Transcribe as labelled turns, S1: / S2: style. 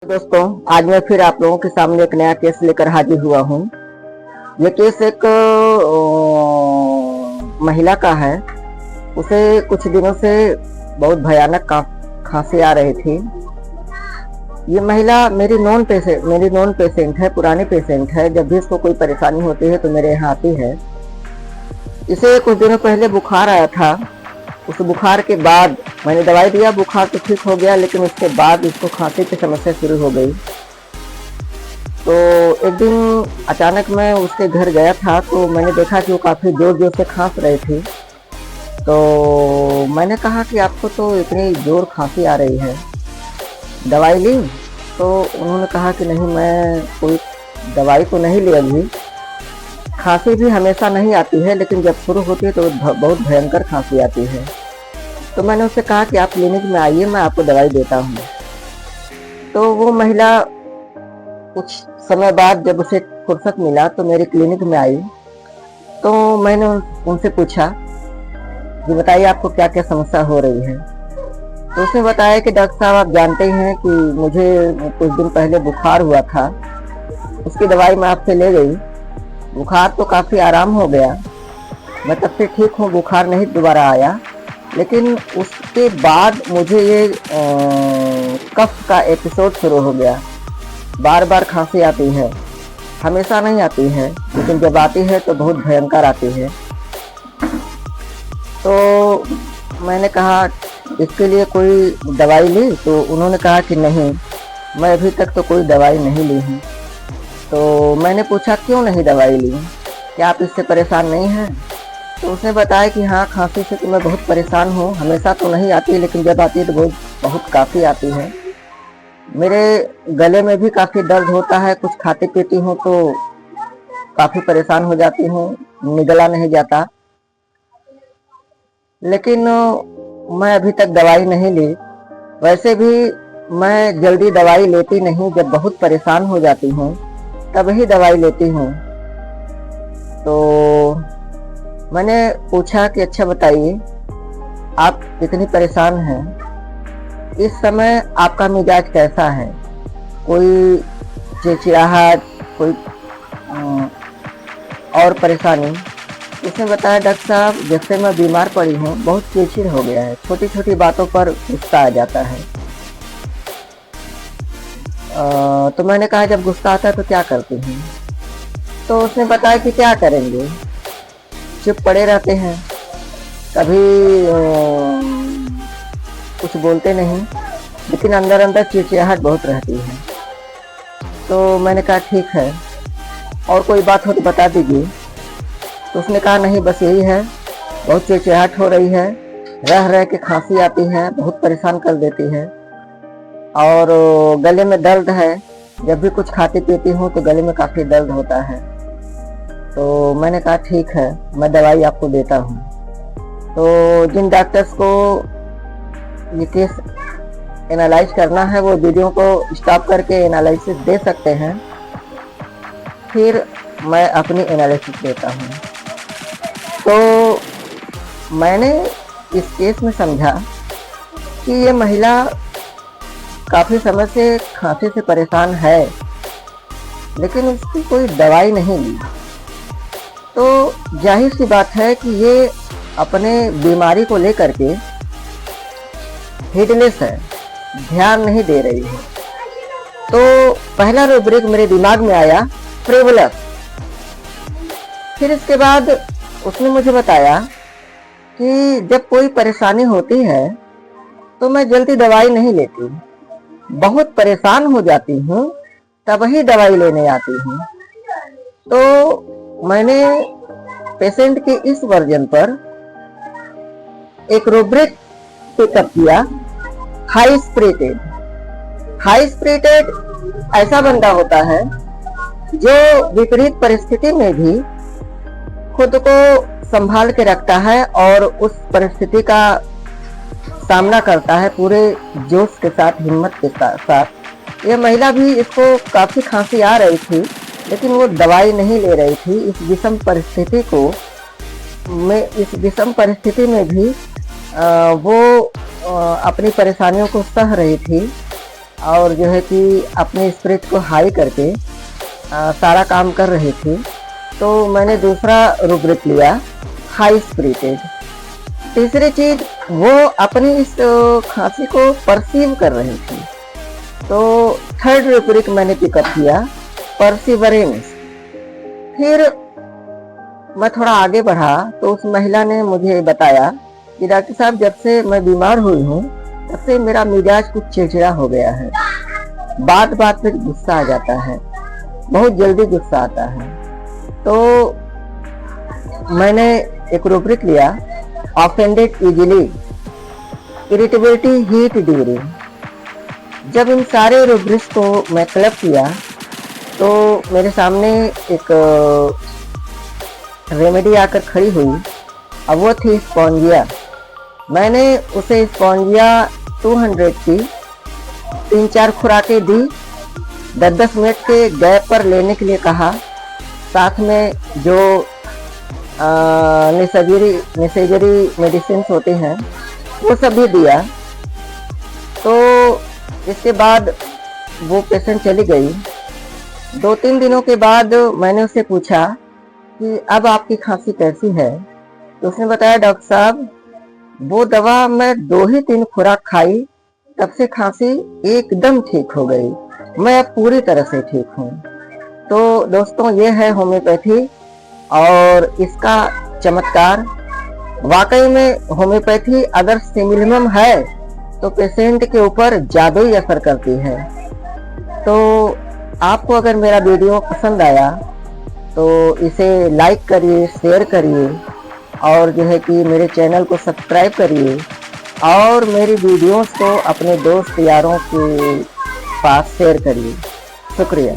S1: दोस्तों, आज मैं फिर आप लोगों के सामने एक नया केस लेकर हाजिर हुआ हूँ। ये केस एक महिला का है। उसे कुछ दिनों से बहुत भयानक खांसी आ रही थी। ये महिला मेरी नॉन पेशेंट है, पुरानी पेशेंट है। जब भी इसको कोई परेशानी होती है तो मेरे यहाँ आती है। इसे कुछ दिनों पहले बुखार आया था। उस बुखार के बाद मैंने दवाई दिया, बुखार तो ठीक हो गया, लेकिन उसके बाद इसको खांसी की समस्या शुरू हो गई। तो एक दिन अचानक मैं उसके घर गया था तो मैंने देखा कि वो काफ़ी जोर जोर से खांस रही थी। तो मैंने कहा कि आपको तो इतनी जोर खांसी आ रही है, दवाई ली? तो उन्होंने कहा कि नहीं, मैं कोई दवाई तो नहीं ली अभी। खांसी भी हमेशा नहीं आती है, लेकिन जब शुरू होती है तो बहुत भयंकर खांसी आती है। तो मैंने उससे कहा कि आप क्लिनिक में आइए, मैं आपको दवाई देता हूँ। तो वो महिला कुछ समय बाद जब उसे फुर्सत मिला तो मेरे क्लिनिक में आई। तो मैंने उनसे पूछा कि बताइए आपको क्या क्या समस्या हो रही है। तो उसने बताया कि डॉक्टर साहब, आप जानते ही हैं कि मुझे कुछ दिन पहले बुखार हुआ था, उसकी दवाई मैं आपसे ले गई। बुखार तो काफ़ी आराम हो गया, मैं तब से ठीक हूँ, बुखार नहीं दोबारा आया। लेकिन उसके बाद मुझे ये कफ का एपिसोड शुरू हो गया। बार बार खांसी आती है, हमेशा नहीं आती है, लेकिन जब आती है तो बहुत भयंकर आती है। तो मैंने कहा इसके लिए कोई दवाई ली? तो उन्होंने कहा कि नहीं, मैं अभी तक तो कोई दवाई नहीं ली हूँ। तो मैंने पूछा क्यों नहीं दवाई ली, क्या आप इससे परेशान नहीं हैं? तो उसने बताया कि हाँ, खांसी से तो मैं बहुत परेशान हूँ, हमेशा तो नहीं आती, लेकिन जब आती है तो बहुत काफ़ी आती है। मेरे गले में भी काफ़ी दर्द होता है, कुछ खाती पीती हूँ तो काफ़ी परेशान हो जाती हूँ, निगला नहीं जाता। लेकिन मैं अभी तक दवाई नहीं ली। वैसे भी मैं जल्दी दवाई लेती नहीं, जब बहुत परेशान हो जाती हूँ तब ही दवाई लेती हूँ। तो मैंने पूछा कि अच्छा बताइए, आप इतनी परेशान हैं, इस समय आपका मिजाज कैसा है? कोई चिड़चिड़ाहट, कोई और परेशानी? उसने बताया डॉक्टर साहब, जब से मैं बीमार पड़ी हूँ बहुत चिड़चिड़ हो गया है, छोटी छोटी बातों पर गुस्सा आ जाता है। तो मैंने कहा जब गुस्सा आता है तो क्या करती हैं? तो उसने बताया कि क्या करेंगे, चुप पड़े रहते हैं, कभी कुछ बोलते नहीं, लेकिन अंदर अंदर चिड़चिड़ाहट बहुत रहती है। तो मैंने कहा ठीक है, और कोई बात हो तो बता दीजिए। तो उसने कहा नहीं, बस यही है, बहुत चिड़चिड़ाहट हो रही है, रह रह के खांसी आती है, बहुत परेशान कर देती है, और गले में दर्द है, जब भी कुछ खाती पीती हूँ तो गले में काफ़ी दर्द होता है। तो मैंने कहा ठीक है, मैं दवाई आपको देता हूँ। तो जिन डॉक्टर्स को ये केस एनालाइज करना है वो वीडियो को स्टॉप करके एनालिसिस दे सकते हैं, फिर मैं अपनी एनालिसिस देता हूँ। तो मैंने इस केस में समझा कि ये महिला काफ़ी समय से खांसी से परेशान है, लेकिन उसकी कोई दवाई नहीं ली। तो जाहिर सी बात है कि ये अपने बीमारी को लेकर के हेडलेस है, ध्यान नहीं दे रही है। तो पहला रूब्रिक मेरे दिमाग में आया, फ्रिवलस। फिर इसके बाद उसने मुझे बताया कि जब कोई परेशानी होती है तो मैं जल्दी दवाई नहीं लेती, बहुत परेशान हो जाती हूँ तब ही दवाई लेने आती हूँ। तो मैंने पेशेंट के इस वर्जन पर एक रूब्रिक पिकअप किया, हाई स्पिरिटेड। हाई स्पिरिटेड ऐसा बंदा होता है जो विपरीत परिस्थिति में भी खुद को संभाल के रखता है और उस परिस्थिति का सामना करता है पूरे जोश के साथ, हिम्मत के साथ। यह महिला भी, इसको काफ़ी खांसी आ रही थी, लेकिन वो दवाई नहीं ले रही थी। इस विषम परिस्थिति में भी वो अपनी परेशानियों को सह रही थी और जो है कि अपने स्पिरिट को हाई करके सारा काम कर रही थी। तो मैंने दूसरा रूब्रिक लिया, हाई स्पिरिटेड। तीसरी चीज, वो अपनी इस खांसी को परसीव कर रही थी। तो थर्ड रूब्रिक मैंने पिकअप किया, परसिवरेंस। फिर मैं थोड़ा आगे बढ़ा तो उस महिला ने मुझे बताया कि डॉक्टर साहब, जब से मैं बीमार हुई हूँ तब से मेरा मिजाज कुछ चिड़चिड़ा हो गया है, बात बात पे गुस्सा आ जाता है, बहुत जल्दी गुस्सा आता है। तो मैंने एक रूब्रिक लिया, offended easily, irritability, heat during. जब इन सारे रूब्रिक्स को मैं क्लब किया तो मेरे सामने एक रेमेडी आकर खड़ी हुई। अब वो थी स्पॉन्जिया। मैंने उसे स्पॉन्जिया 200 की 3-4 खुराकें दी, 10-10 मिनट के गैप पर लेने के लिए कहा। साथ में जो नेसेसरी मेडिसिन होते हैं वो सब भी दिया। तो इसके बाद वो पेशेंट चली गई। 2-3 दिनों के बाद मैंने उससे पूछा कि अब आपकी खांसी कैसी है। तो उसने बताया, डॉक्टर साहब, वो दवा मैं 2 ही 3 खुराक खाई, तब से खांसी एकदम ठीक हो गई, मैं अब पूरी तरह से ठीक हूँ। तो दोस्तों, ये है होम्योपैथी और इसका चमत्कार। वाकई में होम्योपैथी अगर सिमिलम है तो पेशेंट के ऊपर जादुई असर करती है। तो आपको अगर मेरा वीडियो पसंद आया तो इसे लाइक करिए, शेयर करिए और जो है कि मेरे चैनल को सब्सक्राइब करिए और मेरी वीडियोस को अपने दोस्त यारों के पास शेयर करिए। शुक्रिया।